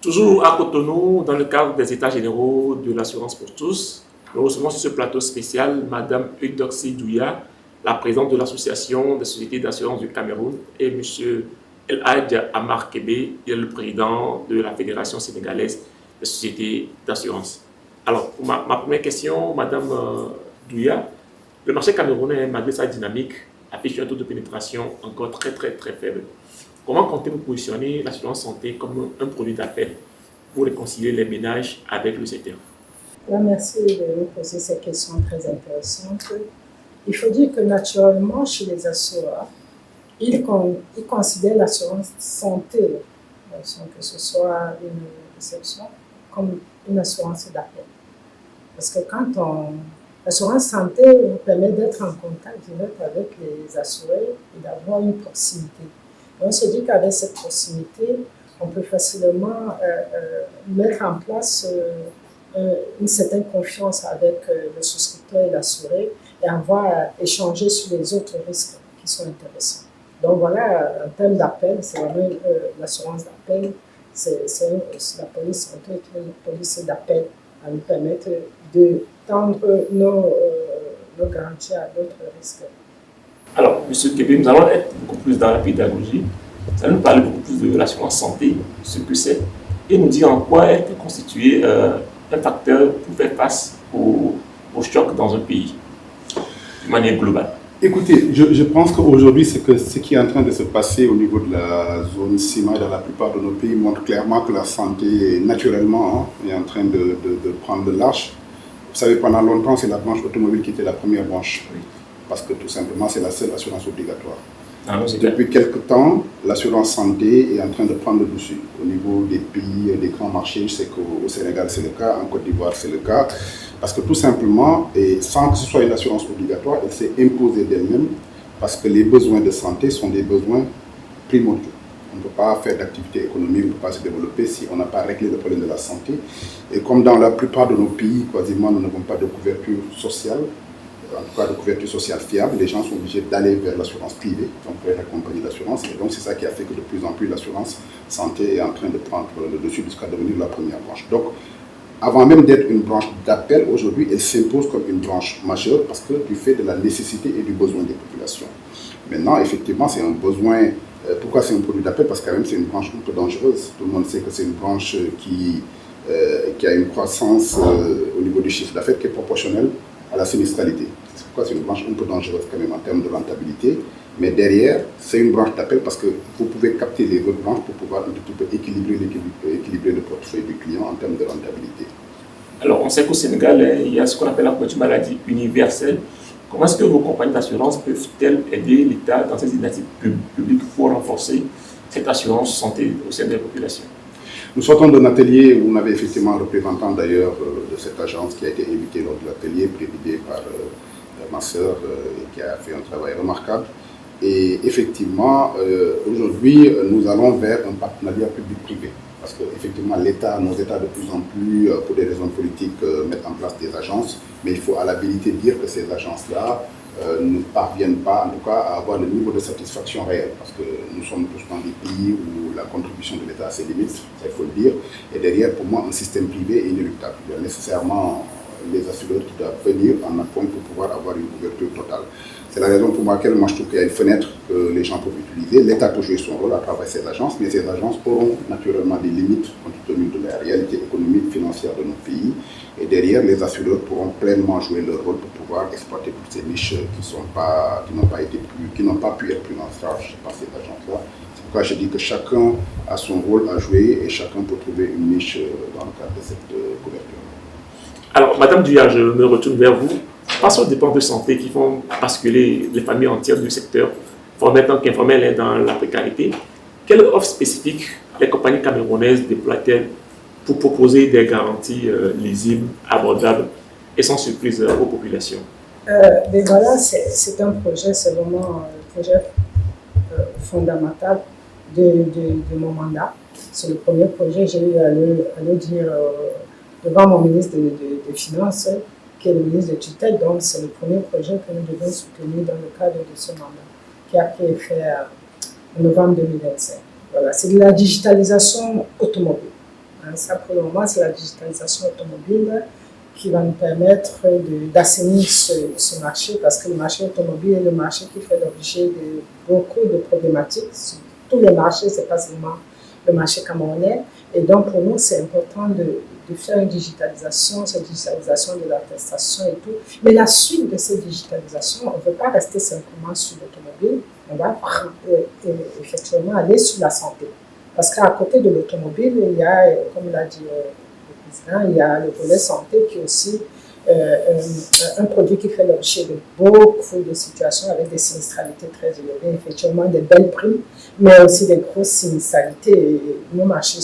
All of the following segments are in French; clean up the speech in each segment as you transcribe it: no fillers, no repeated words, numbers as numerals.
Toujours à Cotonou, dans le cadre des États généraux de l'assurance pour tous, nous recevons sur ce plateau spécial Madame Eudoxie Douya, la présidente de l'Association des sociétés d'assurance du Cameroun, et Monsieur El Hadj Amar Kébé, il est le président de la Fédération sénégalaise des sociétés d'assurance. Alors, pour ma première question, Madame Douya, le marché camerounais, malgré sa dynamique, affiche un taux de pénétration encore très faible. Comment comptez-vous positionner l'assurance santé comme un produit d'appel pour réconcilier les ménages avec le secteur? Merci de nous poser ces questions très intéressantes. Il faut dire que naturellement, chez les assureurs, ils considèrent l'assurance santé, sans que ce soit une exception, comme une assurance d'appel. Parce que l'assurance santé vous permet d'être en contact direct avec les assurés et d'avoir une proximité. On se dit qu'avec cette proximité, on peut facilement mettre en place une certaine confiance avec le souscripteur et l'assuré et avoir échanger sur les autres risques qui sont intéressants. Donc voilà, en termes d'appel, c'est vraiment l'assurance d'appel, la police santé est une police d'appel à nous permettre de tendre nos garanties à d'autres risques. Alors, M. Kébé, nous allons être beaucoup plus dans la pédagogie. Vous allez nous parler beaucoup plus de l'assurance santé, ce que c'est, et nous dire en quoi elle peut constituer un facteur pour faire face au choc dans un pays, de manière globale. Écoutez, je pense qu'aujourd'hui, ce qui est en train de se passer au niveau de la zone CIMA dans la plupart de nos pays montre clairement que la santé, naturellement, est en train de prendre le large. Vous savez, pendant longtemps, c'est la branche automobile qui était la première branche. Oui. Parce que tout simplement, c'est la seule assurance obligatoire. Depuis quelque temps, l'assurance santé est en train de prendre le dessus. Au niveau des pays, des grands marchés, je sais qu'au Sénégal c'est le cas, en Côte d'Ivoire c'est le cas. Parce que tout simplement, et sans que ce soit une assurance obligatoire, elle s'est imposée d'elle-même parce que les besoins de santé sont des besoins primordiaux. On ne peut pas faire d'activité économique, on ne peut pas se développer si on n'a pas réglé le problème de la santé. Et comme dans la plupart de nos pays, quasiment, nous n'avons pas de couverture sociale, en tout cas de couverture sociale fiable, les gens sont obligés d'aller vers l'assurance privée, donc vers la compagnie d'assurance. Et donc c'est ça qui a fait que de plus en plus l'assurance santé est en train de prendre le dessus jusqu'à devenir la première branche. Donc avant même d'être une branche d'appel, aujourd'hui elle s'impose comme une branche majeure parce que du fait de la nécessité et du besoin des populations. Maintenant effectivement c'est un besoin, pourquoi c'est un produit d'appel? Parce que quand même c'est une branche un peu dangereuse. Tout le monde sait que c'est une branche qui a une croissance au niveau du chiffre d'affaires qui est proportionnelle à la sinistralité. C'est pourquoi c'est une branche un peu dangereuse quand même en termes de rentabilité. Mais derrière, c'est une branche d'appel parce que vous pouvez capter les autres branches pour pouvoir un petit peu équilibrer le portefeuille du client en termes de rentabilité. Alors, on sait qu'au Sénégal, il y a ce qu'on appelle la couverture maladie universelle. Comment est-ce que vos compagnies d'assurance peuvent-elles aider l'État dans ses initiatives publiques pour renforcer cette assurance santé au sein des populations? Nous sortons d'un atelier où on avait effectivement un représentant d'ailleurs de cette agence qui a été invité lors de l'atelier, présidé par ma sœur qui a fait un travail remarquable. Et effectivement, aujourd'hui, nous allons vers un partenariat public-privé. Parce qu'effectivement, nos États de plus en plus, pour des raisons politiques, mettent en place des agences. Mais il faut à la vérité dire que ces agences-là ne parviennent pas, en tout cas, à avoir le niveau de satisfaction réel. Parce que nous sommes tous dans des pays où la contribution de l'État a ses limites, ça il faut le dire. Et derrière, pour moi, un système privé est inéluctable. Il y a nécessairement les assureurs qui doivent venir en appoint pour pouvoir avoir une couverture totale. C'est la raison pour laquelle moi je trouve qu'il y a une fenêtre que les gens peuvent utiliser. L'État peut jouer son rôle à travers ces agences, mais ces agences auront naturellement des limites compte tenu de la réalité économique, financière de notre pays. Et derrière, les assureurs pourront pleinement jouer leur rôle pour pouvoir exploiter toutes ces niches qui n'ont pas pu être prises en charge par ces agences-là. C'est pourquoi je dis que chacun a son rôle à jouer et chacun peut trouver une niche dans le cadre de cette couverture. Alors, Madame Douya, je me retourne vers vous. Face aux dépenses de santé qui font basculer les familles entières du secteur, formelles tant qu'informelles, dans la précarité, quelle offre spécifique les compagnies camerounaises déploient-elles pour proposer des garanties lisibles, abordables et sans surprise aux populations? Mais voilà, c'est un projet, c'est vraiment un projet fondamental de mon mandat. C'est le premier projet, j'ai eu à le dire devant mon ministre des Finances, qui est le ministre de tutelle. Donc, c'est le premier projet que nous devons soutenir dans le cadre de ce mandat, qui a pris effet en novembre 2025. Voilà, c'est de la digitalisation automobile. ça pour le moment, c'est la digitalisation automobile qui va nous permettre d'assainir ce marché, parce que le marché automobile est le marché qui fait l'objet de beaucoup de problématiques. Sur tous les marchés, ce n'est pas seulement le marché camerounais. Et donc, pour nous, c'est important de faire une digitalisation, cette digitalisation de l'attestation et tout. Mais la suite de cette digitalisation, on ne veut pas rester simplement sur l'automobile, on va effectivement aller sur la santé. Parce qu'à côté de l'automobile, il y a, comme l'a dit le président, il y a le volet santé qui est aussi un produit qui fait l'objet de beaucoup de situations avec des sinistralités très élevées, effectivement des belles primes, mais aussi des grosses sinistralités. Et nos marchés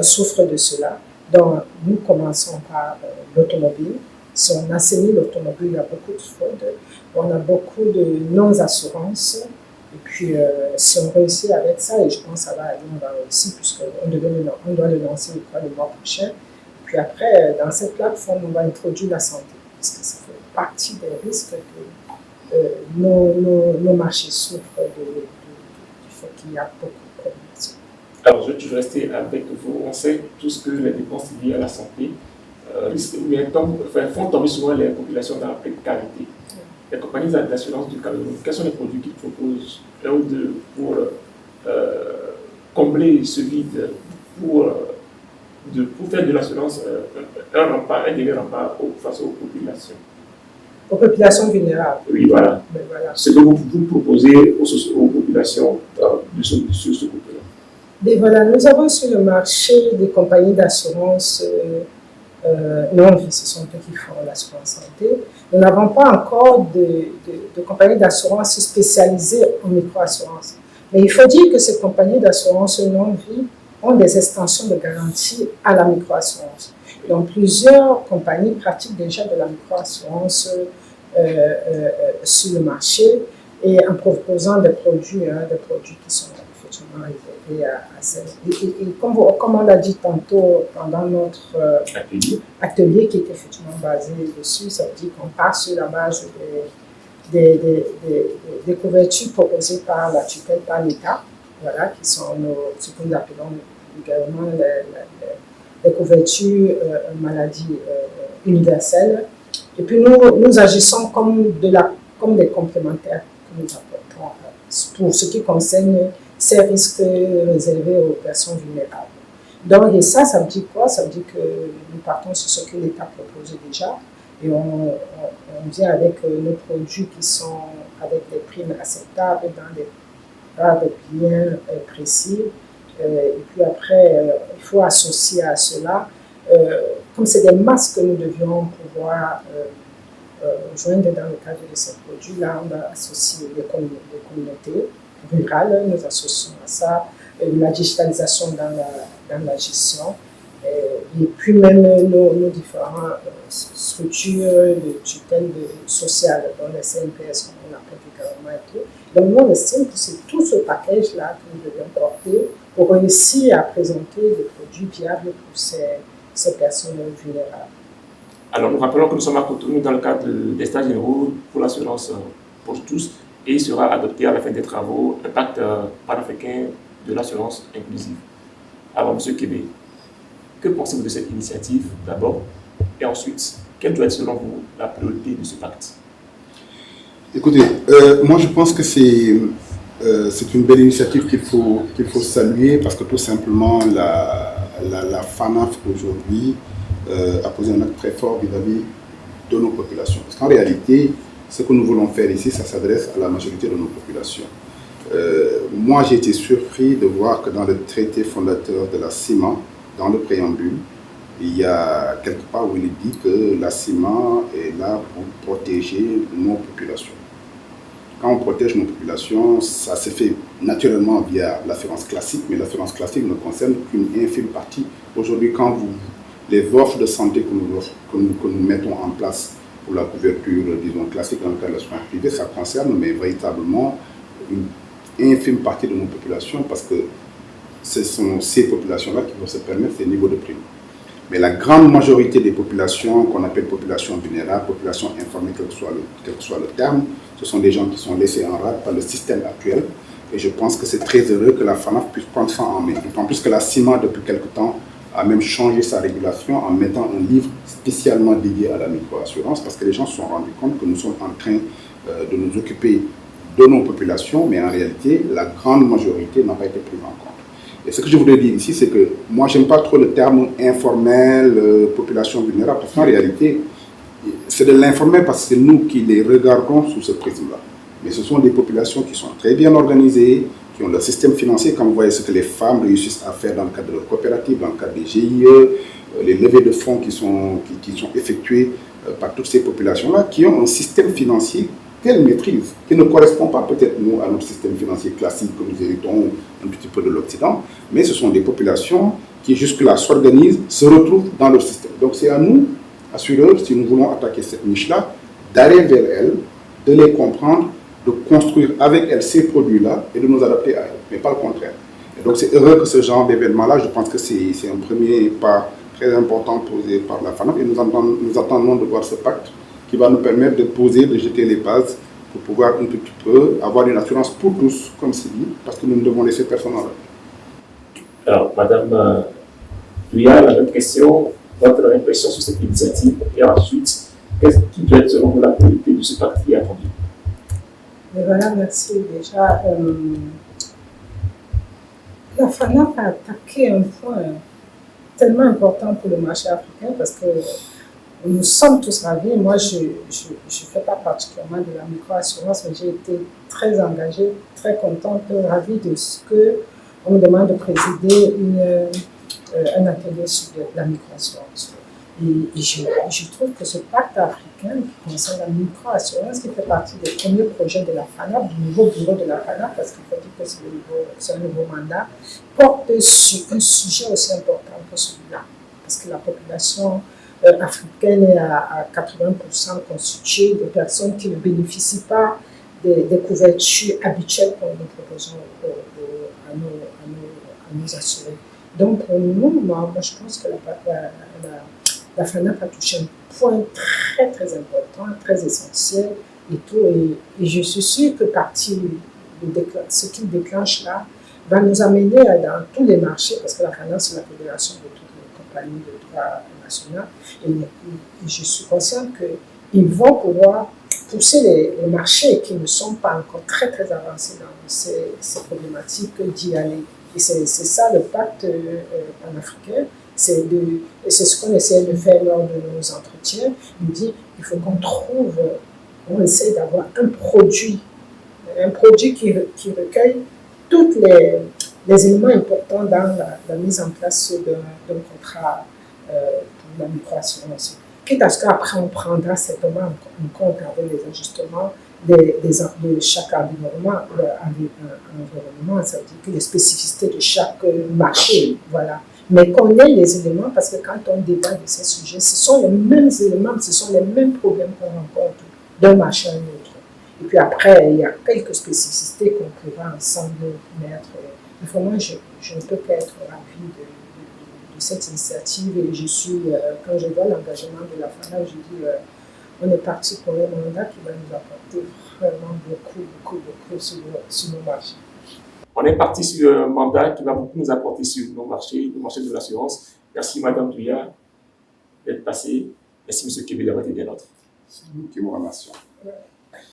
souffrent de cela. Donc, nous commençons par l'automobile. Si on assainit l'automobile, il y a beaucoup de fraudes, on a beaucoup de non-assurances. Et puis, si on réussit avec ça, et je pense que ça va aller, on va réussir, puisqu'on doit le lancer le mois prochain. Puis après, dans cette plateforme, on va introduire la santé, parce que ça fait partie des risques que nos marchés souffrent du fait qu'il y a beaucoup de problématiques. Alors, je vais rester avec vous. On sait tous que les dépenses liées à la santé font tomber souvent les populations dans la précarité. Les compagnies d'assurance du Cameroun, quels sont les produits qu'ils proposent un ou deux pour combler ce vide, pour faire de l'assurance un dernier rempart face aux populations? Aux populations vulnérables. Oui, voilà. Mais voilà. Ce que vous proposez aux populations sur ce côté-là. Et voilà, nous avons sur le marché des compagnies d'assurance non-vie, ce sont eux qui font l'assurance santé. Nous n'avons pas encore de compagnies d'assurance spécialisées en micro-assurance. Mais il faut dire que ces compagnies d'assurance non-vie ont des extensions de garantie à la micro-assurance. Donc, plusieurs compagnies pratiquent déjà de la micro-assurance sur le marché et en proposant des produits qui sont effectivement réservés à celles. Et comme on l'a dit tantôt pendant notre atelier qui est effectivement basé dessus, ça veut dire qu'on part sur la base des couvertures proposées par la tutelle par l'État, voilà, qui sont ce que nous appelons également les couvertures maladie universelles. Et puis nous agissons comme des complémentaires que nous apportons pour ce qui concerne ces risques réservés aux personnes vulnérables. Donc, et ça veut dire quoi? Ça veut dire que nous partons sur ce que l'État propose déjà et on vient avec nos produits qui sont avec des primes acceptables dans des cadres bien précis. Et puis après, il faut associer à cela, comme c'est des masses que nous devions pouvoir joindre dans le cadre de ces produits-là, on va associer les communautés rurales, nous associons à ça, la digitalisation dans la gestion, et puis même nos différentes structures de tutelle sociale, dont les CNPS, comme on appelle également et tout. Donc nous, on estime que c'est tout ce package-là que nous devons porter pour réussir à présenter des produits viables pour ces personnes vulnérables. Alors, nous rappelons que nous sommes à Cotonou dans le cadre des stages généraux pour l'assurance pour tous et il sera adopté à la fin des travaux un pacte panafricain de l'assurance inclusive. Alors, M. Kébé, que pensez-vous de cette initiative d'abord? Et ensuite, quelle doit être selon vous la priorité de ce pacte? Écoutez, moi je pense que c'est une belle initiative qu'il faut saluer parce que tout simplement la FANAF aujourd'hui a posé un acte très fort vis-à-vis de nos populations. Parce qu'en réalité, ce que nous voulons faire ici, ça s'adresse à la majorité de nos populations. Moi, j'ai été surpris de voir que dans le traité fondateur de la CIMA, dans le préambule, il y a quelque part où il est dit que la CIMA est là pour protéger nos populations. Quand on protège nos populations, ça se fait naturellement via l'assurance classique, mais l'assurance classique ne concerne qu'une infime partie. Aujourd'hui, quand les offres de santé que nous mettons en place pour la couverture, disons, classique dans le cadre de l'assurance privée, ça concerne mais véritablement une infime partie de nos populations parce que ce sont ces populations-là qui vont se permettre ces niveaux de primes. Mais la grande majorité des populations qu'on appelle populations vulnérables, populations informées, quel que soit le terme, ce sont des gens qui sont laissés en rade par le système actuel. Et je pense que c'est très heureux que la FANAF puisse prendre ça en main. D'autant plus que la CIMA, depuis quelque temps, a même changé sa régulation en mettant un livre spécialement dédié à la microassurance, parce que les gens se sont rendus compte que nous sommes en train de nous occuper de nos populations, mais en réalité, la grande majorité n'a pas été prise en compte. Et ce que je voulais dire ici, c'est que moi, je n'aime pas trop le terme informel, population vulnérable, parce qu'en réalité, c'est de l'informel parce que c'est nous qui les regardons sous ce prisme-là. Mais ce sont des populations qui sont très bien organisées, qui ont leur système financier, comme vous voyez ce que les femmes réussissent à faire dans le cadre de leur coopérative, dans le cadre des GIE, les levées de fonds qui sont effectuées par toutes ces populations-là, qui ont un système financier qu'elles maîtrisent, qui ne correspond pas peut-être nous à notre système financier classique que nous héritons un petit peu de l'Occident, mais ce sont des populations qui jusque-là s'organisent, se retrouvent dans leur système. Donc c'est à nous, assureurs, si nous voulons attaquer cette niche-là, d'aller vers elles, de les comprendre, de construire avec elles ces produits-là et de nous adapter à elles, mais pas le contraire. Et donc c'est heureux que ce genre d'événement-là, je pense que c'est un premier pas très important posé par la FANAP et nous attendons de voir ce pacte qui va nous permettre de poser, de jeter les bases pour pouvoir un petit peu avoir une assurance pour tous, comme c'est dit, parce que nous ne devons laisser personne en rade. Alors, Madame Douya, la même question, votre impression sur cette initiative, et ensuite, qu'est-ce qui doit être selon vous la qualité de ce pacte qui est attendu? Mais voilà, merci déjà. La FANAP a attaqué un point tellement important pour le marché africain parce que nous sommes tous ravis. Moi, je ne fais pas particulièrement de la microassurance, mais j'ai été très engagée, très contente, ravie de ce qu'on me demande de présider un atelier sur la microassurance. Et je trouve que ce pacte africain qui concerne la microassurance, qui fait partie des premiers projets de la FANAP, du nouveau bureau de la FANAP, parce qu'il faut dire que c'est un nouveau mandat, porte sur un sujet aussi important que celui-là. Parce que la population africaine est à 80% constituée de personnes qui ne bénéficient pas des couvertures habituelles que nous proposons à nos assurés. Donc pour nous, moi je pense que la FANAP a touché un point très très important, très essentiel et tout. Et je suis sûre que ce qu'il déclenche là va nous amener dans tous les marchés, parce que la FANAP c'est la fédération de toutes les compagnies de droit national. Et je suis consciente qu'ils vont pouvoir pousser les marchés qui ne sont pas encore très très avancés dans ces problématiques d'y aller. Et c'est ça le pacte panafricain. C'est ce qu'on essaie de faire lors de nos entretiens. On dit qu'il faut on essaie d'avoir un produit qui recueille tous les éléments importants dans la mise en place d'un contrat pour la microassurance. Quitte à ce qu'après on prendra certainement en compte avec les ajustements de chaque environnement, ça veut dire que les spécificités de chaque marché, voilà. Mais qu'on ait les éléments, parce que quand on débat de ces sujets, ce sont les mêmes éléments, ce sont les mêmes problèmes qu'on rencontre d'un marché à un autre. Et puis après, il y a quelques spécificités qu'on pourra ensemble mettre. Vraiment, je ne peux qu'être ravie de cette initiative et quand je vois l'engagement de la FANAP, je dis on est parti pour un mandat qui va nous apporter vraiment beaucoup sur nos marchés. On est parti sur un mandat qui va beaucoup nous apporter sur nos marchés de l'assurance. Merci Madame Douya d'être passée. Merci Monsieur Kébé d'avoir été bien notre. C'est nous qui vous remercions. Ouais.